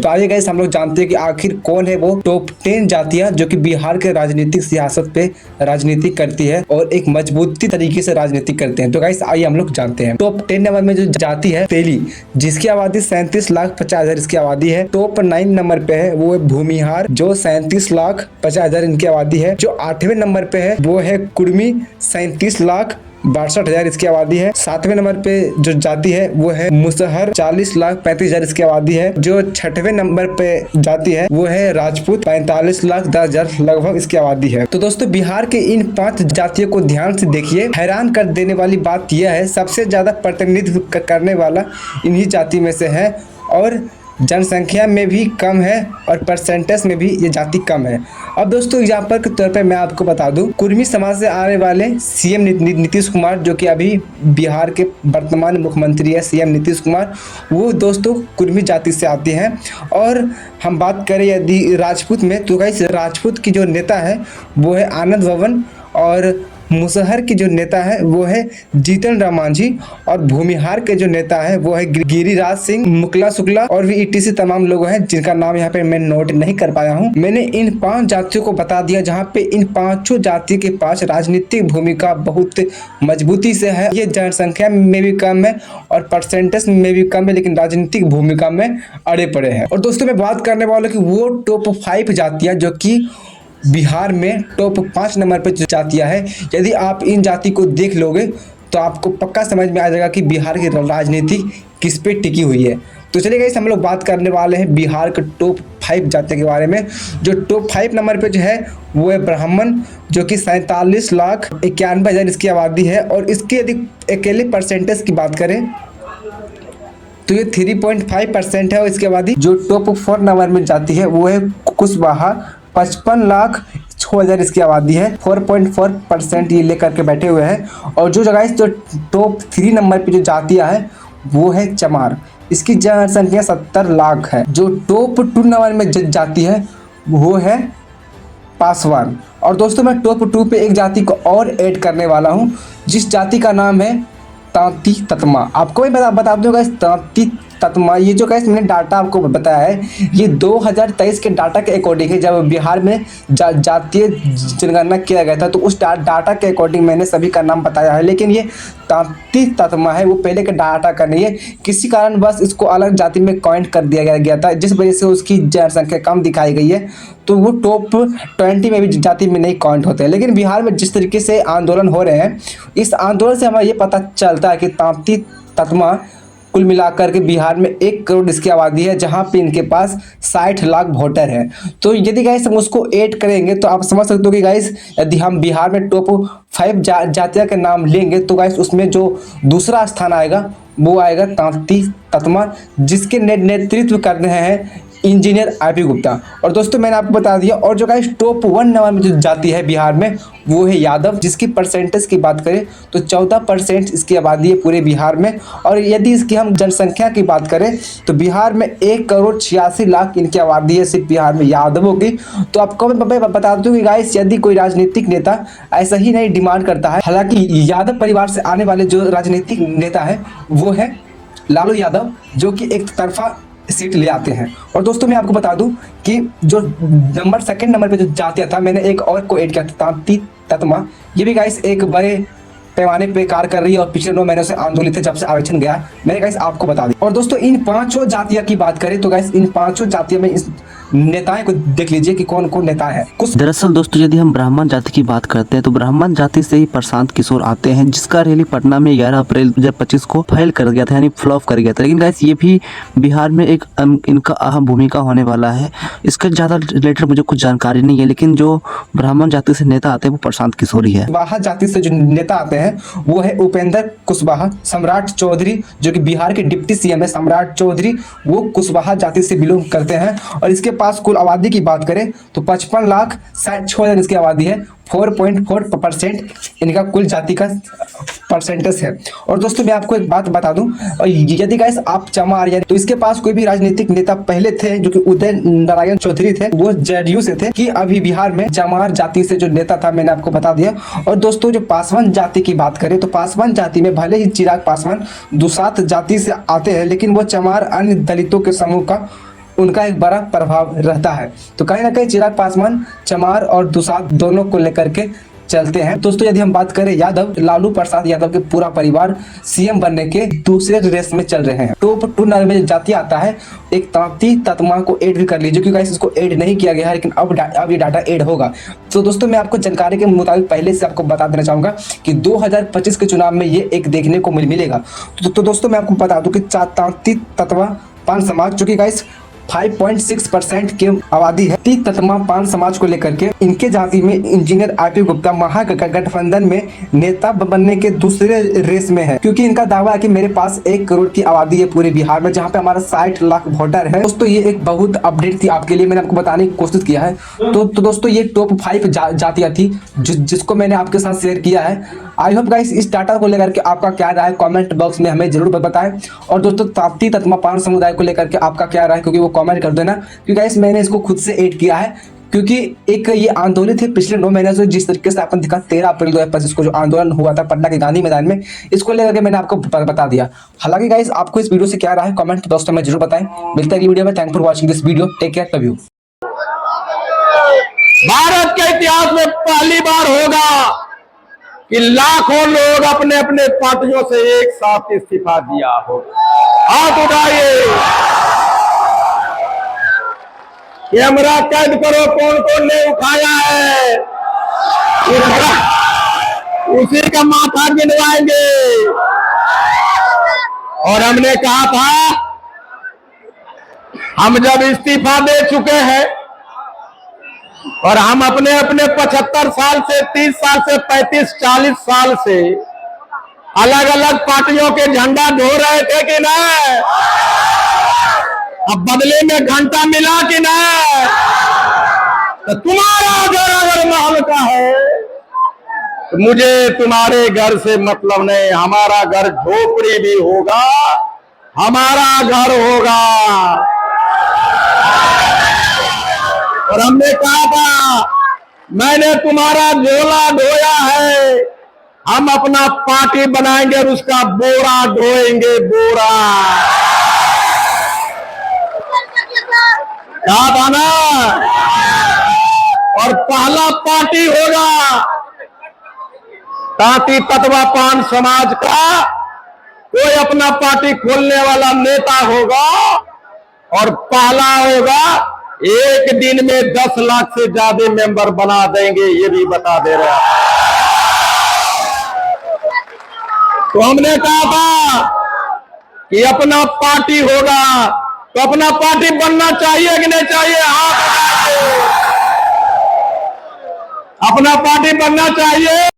तो आइए गाइस हम लोग जानते हैं कि आखिर कौन है वो टॉप 10 जातियां जो कि बिहार के राजनीतिक सियासत पे राजनीति करती है और एक मजबूती तरीके से राजनीति करते हैं। तो गाइस आइए हम लोग जानते हैं। टॉप 10 नंबर में जो जाति है तेली, जिसकी आबादी 37,50,000 इसकी आबादी है। टॉप 9 नंबर पे है वो है भूमिहार, जो 37,50,000 इनकी आबादी है। जो 8वें नंबर पे है वो है कुर्मी, 37,62,000 इसकी आबादी है। 7वें नंबर पे जो जाति है वो है मुसहर, 40,35,000 इसकी आबादी है। जो 6वें नंबर पे जाति है वो है राजपूत, 45,10,000 लगभग इसकी आबादी है। तो दोस्तों बिहार के इन 5 जातियों को ध्यान से देखिए। हैरान कर देने वाली बात यह है सबसे ज्यादा प्रतिनिधित्व करने वाला इन्हीं जाति में से है और जनसंख्या में भी कम है और परसेंटेज में भी ये जाति कम है। अब दोस्तों एग्जाम्पल के तौर पे मैं आपको बता दूं, कुर्मी समाज से आने वाले सीएम नीतीश कुमार, जो कि अभी बिहार के वर्तमान मुख्यमंत्री है सीएम नीतीश कुमार, वो दोस्तों कुर्मी जाति से आते हैं। और हम बात करें यदि राजपूत में, तो गाइस राजपूत की जो नेता है वो है आनंद भवन और मुसहर की जो नेता है वो है जीतन राम मांझी और भूमिहार के जो नेता है वो है गिरिराज सिंह, मुकला शुक्ला और भी ईटीसी तमाम लोग हैं जिनका नाम यहाँ पे मैं नोट नहीं कर पाया हूँ। मैंने इन 5 जातियों को बता दिया जहाँ पे इन 5 जातियों के पास राजनीतिक भूमिका बहुत मजबूती से है। ये जनसंख्या में भी कम है और परसेंटेज में भी कम है, लेकिन राजनीतिक भूमिका में अड़े पड़े हैं। और दोस्तों मैं बात करने वाला हूँ कि वो टॉप 5 जातियाँ जो कि बिहार में टॉप 5 नंबर पर जो जातियां है, यदि आप इन जाति को देख लोगे तो आपको पक्का समझ में आ जाएगा कि बिहार की राजनीति किस पे टिकी हुई है। तो चलिए गाइस हम लोग बात करने वाले हैं बिहार के टॉप 5 जातियों के बारे में। जो टॉप 5 नंबर पे जो है वो है ब्राह्मण, जो कि 47,91,000 इसकी आबादी है। और इसकी यदि अकेले परसेंटेज की बात करें तो ये 3.5% है और इसके आबादी। जो टॉप 4 नंबर में जाती है वो है कुशवाहा, 55,06,000 इसकी आबादी है। 4.4% ये लेकर के बैठे हुए हैं। और जो जगह जो टॉप 3 नंबर पे जो जातियां है वो है चमार, इसकी जनसंख्या 70 लाख है। जो टॉप 2 नंबर में जाती है वो है पासवान। और दोस्तों मैं टॉप 2 पे एक जाति को और ऐड करने वाला हूँ, जिस जाति का नाम है तांती ततमा। आपको भी बता दूंगा इस तांती ततमा, ये जो गाइस मैंने डाटा आपको बताया है ये 2023 के डाटा के अकॉर्डिंग है। जब बिहार में जातीय जनगणना किया गया था तो उस डाटा के अकॉर्डिंग मैंने सभी का नाम बताया है, लेकिन ये तांती ततमा है वो पहले के डाटा का नहीं है। किसी कारण बस इसको अलग जाति में काउंट कर दिया गया था, जिस वजह से उसकी जनसंख्या कम दिखाई गई है, तो वो टॉप 20 में भी जाति में नहीं काउंट होते हैं। लेकिन बिहार में जिस तरीके से आंदोलन हो रहे हैं, इस आंदोलन से हमें ये पता चलता है कि तांती ततमा कुल मिलाकर के बिहार में 1 करोड़ इसकी आबादी है, जहां पे इनके पास 60 लाख वोटर हैं। तो यदि गाइस हम उसको ऐड करेंगे तो आप समझ सकते हो कि गाइस यदि हम बिहार में टॉप 5 जातियों के नाम लेंगे तो गाइस उसमें जो दूसरा स्थान आएगा वो आएगा तांती ततमा, जिसके नेतृत्व कर रहे हैं इंजीनियर आईपी गुप्ता। और दोस्तों मैंने आपको बता दिया। और जो गाइस टॉप 1 नंबर में जो जाति है बिहार में वो है यादव, जिसकी परसेंटेज की बात करें तो 14% इसकी आबादी है पूरे बिहार में। और यदि इसकी हम जनसंख्या की बात करें तो बिहार में 1,86,00,000 इनकी आबादी है सिर्फ बिहार में यादवों की। तो आपको मैं बता दूं कि गाइस यदि कोई राजनीतिक नेता ऐसा ही नहीं डिमांड करता है, हालांकि यादव परिवार से आने वाले जो राजनीतिक नेता है वो है लालू यादव, जो कि एक तरफा सीट ले आते हैं। और दोस्तों मैं आपको बता दूं कि जो सेकंड नंबर पे जो जातियां था, मैंने एक और को ऐड किया था तांती ततमा। ये भी गाइस एक बड़े पैमाने पे कार्य कर रही है और पिछले 9 महीनों से आंदोलित है जब से आरक्षण गया, मैंने गाइस आपको बता दी। और दोस्तों इन 5 जातियों की बात करें तो गाइस इन 5 जातियों में इस नेताएं को देख लीजिए कि कौन कौन नेता है। कुछ दरअसल दोस्तों यदि हम ब्राह्मण जाति की बात करते हैं तो ब्राह्मण जाति से ही प्रशांत किशोर आते हैं, जिसका रैली पटना में 11 अप्रैल 2025 को फाइल कर गया था, यानी फ्लॉप कर गया था। लेकिन गाइस ये भी बिहार में एक इनका अहम भूमिका होने वाला है। इसका ज़्यादा रिलेटेड मुझे कुछ जानकारी नहीं है, लेकिन जो ब्राह्मण जाति से नेता आते हैं वो प्रशांत किशोर ही है। कुशवाहा जाति से जो नेता आते हैं वो है उपेंद्र कुशवाहा। सम्राट चौधरी जो कि बिहार के डिप्टी सीएम है, सम्राट चौधरी, वो कुशवाहा जाति से बिलोंग करते हैं। और इसके पास कुल आबादी की बात करें तो 55,66,000 इसकी आबादी है। 4.4% इनका कुल जाति का परसेंटेज है। और दोस्तों मैं आपको एक बात बता दूं, और यदि गाइस आप चमार या तो इसके पास कोई भी राजनीतिक नेता पहले थे जो कि उदय नारायण चौधरी थे, वो जेडीयू से थे, कि अभी बिहार में चमार जाति से जो नेता था मैंने आपको बता दिया। और दोस्तों जो पासवान जाति की बात करें तो पासवान जाति में भले ही चिराग पासवान दुसात जाति से आते हैं, लेकिन वो चमार अन्य दलितों के समूह का उनका एक बड़ा प्रभाव रहता है। तो कहीं ना कहीं चिराग पासवान चमार और दुसाध दोनों को लेकर के चलते हैं। दोस्तों यदि हम बात करें यादव, लालू प्रसाद यादव के पूरा परिवार सीएम बनने के दूसरे रेस में चल रहे हैं। टॉप 2 में जो जाति आता है, एक तांती ततमा को ऐड भी कर लीजिए, क्योंकि इसको ऐड नहीं किया गया है, लेकिन अब ये डाटा ऐड होगा। तो दोस्तों मैं आपको जानकारी के मुताबिक पहले से आपको बता देना चाहूंगा कि 2025 के चुनाव में ये एक देखने को मिलेगा। तो दोस्तों मैं आपको बता दूं कि तांती ततवा पान समाज, जो कि गाइस 5.6% की आबादी है, तीत ततमा पान समाज को लेकर के इनके जाति में इंजीनियर आरपी गुप्ता महागठबंधन में नेता बनने के दूसरे रेस में है, क्योंकि इनका दावा है कि मेरे पास 1 करोड़ की आबादी है पूरे बिहार में, जहां पे हमारा 60 लाख वोटर है। दोस्तों ये एक बहुत अपडेट थी आपके लिए, मैंने आपको बताने की कोशिश किया है। तो दोस्तों ये टॉप 5 जातियां थी जिसको मैंने आपके साथ शेयर किया है। आई होप गाइस इस डाटा को लेकर के आपका क्या राय है कमेंट बॉक्स में हमें जरूर बताएं। और दोस्तों ताप्ती ततमा पान समुदाय को लेकर के आपका क्या राय है, क्योंकि वो कमेंट कर देना, क्योंकि गाइस मैंने इसको खुद से ऐड किया है, क्योंकि एक ये आंदोलन थे पिछले 9 महीने से, जिस तरीके से आपने दिखा 13 अप्रैल 2025 को जो आंदोलन हुआ था पटना के गांधी मैदान में, इसको लेकर के मैंने आपको बता दिया। हालांकि गाइस आपको इस वीडियो से क्या राय है कमेंट बॉक्स में जरूर बताएं। मिलता है अगली वीडियो में। Thank for watching this video, take care, love you. Bharat के इतिहास में पहली बार होगा कि लाखों लोग अपने अपने पार्टियों से एक साथ इस्तीफा दिया हो। हाथ उठाइए, कैमरा कैद करो, कौन कौन ने उठाया है, उसी का माथा गिनवाएंगे। और हमने कहा था हम जब इस्तीफा दे चुके हैं और हम अपने अपने 75 साल से 30 साल से 35-40 साल से अलग अलग पार्टियों के झंडा ढो रहे थे कि नहीं, अब बदले में घंटा मिला कि नहीं। तो तुम्हारा घर अगर महल का है तो मुझे तुम्हारे घर से मतलब नहीं, हमारा घर झोपड़ी भी होगा, हमारा घर होगा। और हमने कहा था मैंने तुम्हारा झोला ढोया है, हम अपना पार्टी बनाएंगे और उसका बोरा ढोएंगे, बोरा। कहा था ना। और पहला पार्टी होगा तांती ततवा पान समाज का, कोई अपना पार्टी खोलने वाला नेता होगा और पहला होगा, एक दिन में 10 लाख से ज्यादा मेंबर बना देंगे, ये भी बता दे रहा। तो हमने कहा था कि अपना पार्टी होगा, तो अपना पार्टी बनना चाहिए कि नहीं चाहिए, हाथ उठाइए। अपना पार्टी बनना चाहिए।